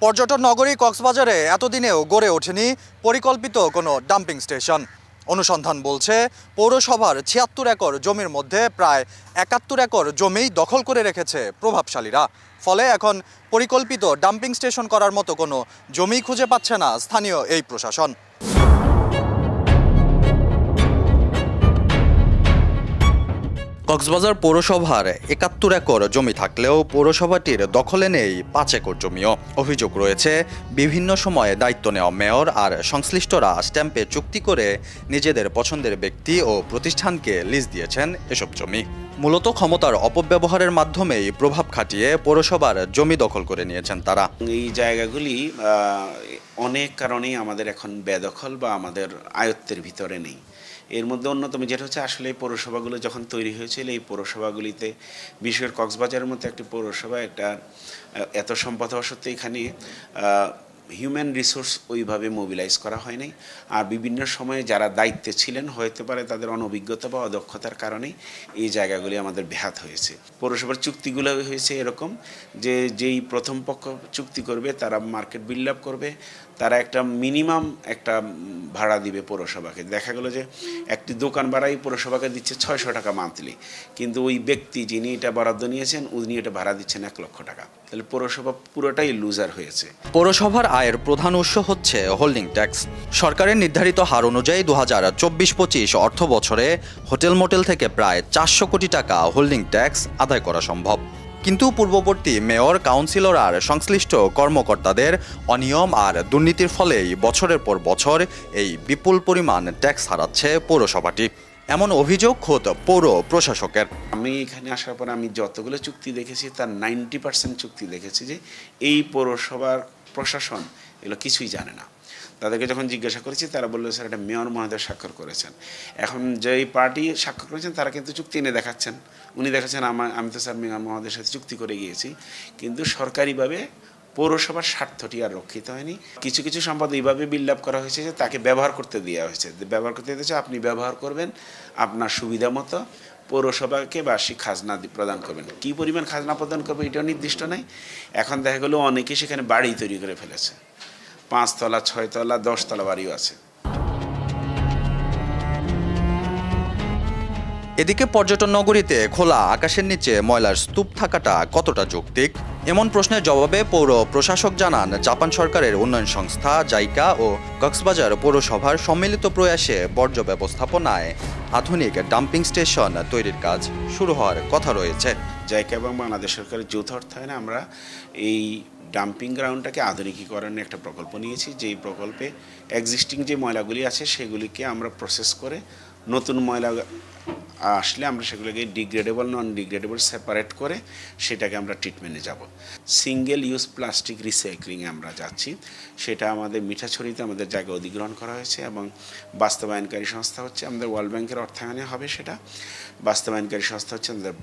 পর্যটন নগরী কক্সবাজারে এতদিনেও গড়ে ওঠেনি পরিকল্পিত কোনো ডাম্পিং স্টেশন। অনুসন্ধান বলছে পৌরসভার ৭৬ একর জমির মধ্যে প্রায় ৭১ একর জমিই দখল করে রেখেছে প্রভাবশালীরা। ফলে এখন পরিকল্পিত ডাম্পিং স্টেশন করার মতো কোনো জমি খুঁজে পাচ্ছে না স্থানীয় এই প্রশাসন। কক্সবাজার পৌরসভার ৭১ একর জমি থাকলেও পৌরসভাটির দখলে নেই ৫ একর জমিও। অভিযোগ রয়েছে বিভিন্ন সময়ে দায়িত্ব নেওয়া মেয়র আর সংশ্লিষ্টরা স্ট্যাম্পে চুক্তি করে নিজেদের পছন্দের ব্যক্তি ও প্রতিষ্ঠানকে লিজ দিয়েছেন এসব জমি। মূলত ক্ষমতার অপব্যবহারের মাধ্যমেই প্রভাব খাটিয়ে পৌরসভার জমি দখল করে নিয়েছেন তারা। এই জায়গাগুলি অনেক কারণেই আমাদের এখন বেদখল বা আমাদের আয়ত্তের ভিতরে নেই। এর মধ্যে অন্যতম যেটা হচ্ছে আসলে এই পৌরসভাগুলো যখন তৈরি হয়েছিল এই পৌরসভাগুলিতে বিশেষ করে কক্সবাজারের মতো একটি পৌরসভা একটা এত সম্পদ হওয়া সত্ত্বেও এখানে হিউম্যান রিসোর্স ওইভাবে মোবিলাইজ করা হয়নি। আর বিভিন্ন সময়ে যারা দায়িত্বে ছিলেন হতে পারে তাদের অনভিজ্ঞতা বা অদক্ষতার কারণেই এই জায়গাগুলি আমাদের ব্যাহত হয়েছে। পৌরসভার চুক্তিগুলো হয়েছে এরকম যে যেই প্রথম পক্ষ চুক্তি করবে তারা মার্কেট বিল্ড আপ করবে, তারা একটা মিনিমাম একটা ভাড়া দিবে পৌরসভাকে। দেখা গেল যে একটি দোকান ভাড়াই পৌরসভাকে দিচ্ছে ৬০০ টাকা মান্থলি, কিন্তু ওই ব্যক্তি যিনি এটা বরাদ্দ নিয়েছেন উনি এটা ভাড়া দিচ্ছেন ১ লক্ষ টাকা। তাহলে পৌরসভা পুরোটাই লুজার হয়েছে। পৌরসভার আয়ের প্রধান উৎস হচ্ছে হোল্ডিং ট্যাক্স। সরকারের নির্ধারিত হার অনুযায়ী ২০২৪-২৫ অর্থ বছরে হোটেল মোটেল থেকে প্রায় ৪০০ কোটি টাকা হোল্ডিং ট্যাক্স আদায় করা সম্ভব। কিন্তু পূর্ববর্তী মেয়র, কাউন্সিলর আর সংশ্লিষ্ট কর্মকর্তাদের অনিয়ম আর দুর্নীতির ফলেই বছরের পর বছর এই বিপুল পরিমাণ ট্যাক্স হারাচ্ছে পৌরসভাটি। এমন অভিযোগ খোদ পৌর প্রশাসকের। আমি এখানে আসার পর আমি যতগুলো চুক্তি দেখেছি তার 90% চুক্তি দেখেছি যে এই পৌরসভার প্রশাসন এগুলো কিছুই জানে না। তাদেরকে যখন জিজ্ঞাসা করেছি তারা বললো স্যার এটা মেয়র মহোদয় স্বাক্ষর করেছেন। এখন যেই পার্টি স্বাক্ষর করেছেন তারা কিন্তু চুক্তি এনে দেখাচ্ছেন, উনি দেখাচ্ছেন আমি তো স্যার মেয়র মহোদয়ের সাথে চুক্তি করে গিয়েছি, কিন্তু সরকারিভাবে পৌরসভার স্বার্থটি আর রক্ষিত হয়নি। কিছু কিছু সম্পদ এইভাবে বিল্ড আপ করা হয়েছে যে তাকে ব্যবহার করতে দেওয়া হয়েছে, ব্যবহার করতে দিয়েছে আপনি ব্যবহার করবেন আপনার সুবিধা মতো, পৌরসভাকে বার্ষিক খাজনা প্রদান করবেন। কী পরিমাণ খাজনা প্রদান করবে এটাও নির্দিষ্ট নেই। এখন দেখা গেলো অনেকে সেখানে বাড়ি তৈরি করে ফেলেছে, ৫ তলা ৬ তলা ১০ তলা বাড়িও আছে। এদিকে পর্যটন নগরীতে খোলা আকাশের নিচে ময়লার স্তূপ থাকাটা কতটা যৌক্তিক? এমন প্রশ্নের জবাবে পৌর প্রশাসক জানান, জাপান সরকারের উন্নয়ন সংস্থা জাইকা ও কক্সবাজার পৌরসভার সম্মিলিত প্রয়াসে বর্জ্য ব্যবস্থাপনায় আধুনিক ডাম্পিং স্টেশন তৈরির কাজ শুরু হওয়ার কথা রয়েছে। জাইকা এবং বাংলাদেশ সরকারের যৌথ অর্থায়নে আমরা এই ডাম্পিং গ্রাউন্ডটাকে আধুনিকীকরণের একটা প্রকল্প নিয়েছি। যেই প্রকল্পে এক্সিস্টিং যে ময়লাগুলি আছে সেগুলিকে আমরা প্রসেস করে নতুন ময়লা আসলে আমরা সেগুলোকে ডিগ্রেডেবল নন ডিগ্রেডেবল সেপারেট করে সেটাকে আমরা ট্রিটমেন্টে যাব। সিঙ্গেল ইউজ প্লাস্টিক রিসাইক্লিংয়ে আমরা যাচ্ছি। সেটা আমাদের মিঠাছড়িতে আমাদের জায়গা অধিগ্রহণ করা হয়েছে এবং বাস্তবায়নকারী সংস্থা হচ্ছে আমাদের ওয়ার্ল্ড ব্যাংকের অর্থায়নে হবে। সেটা বাস্তবায়নকারী সংস্থা হচ্ছে আমাদের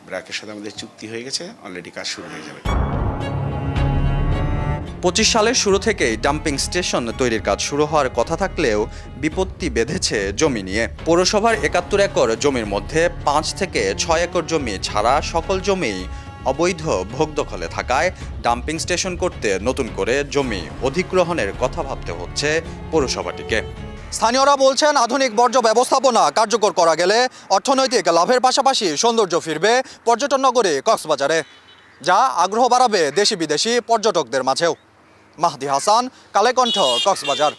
ব্র্যাকের সাথে আমাদের চুক্তি হয়ে গেছে, অলরেডি কাজ শুরু হয়ে যাবে। ২৫ সালের শুরু থেকেই ডাম্পিং স্টেশন তৈরির কাজ শুরু হওয়ার কথা থাকলেও বিপত্তি বেঁধেছে জমি নিয়ে। পৌরসভার ৭১ একর জমির মধ্যে ৫ থেকে ৬ একর জমি ছাড়া সকল জমি অবৈধ ভোগ দখলে থাকায় ডাম্পিং স্টেশন করতে নতুন করে জমি অধিগ্রহণের কথা ভাবতে হচ্ছে পৌরসভাটিকে। স্থানীয়রা বলছেন, আধুনিক বর্জ্য ব্যবস্থাপনা কার্যকর করা গেলে অর্থনৈতিক লাভের পাশাপাশি সৌন্দর্য ফিরবে পর্যটন নগরী কক্সবাজারে, যা আগ্রহ বাড়াবে দেশি বিদেশি পর্যটকদের মাঝেও। মাহদি হাসান, কালেকণ্ঠ, কক্সবাজার।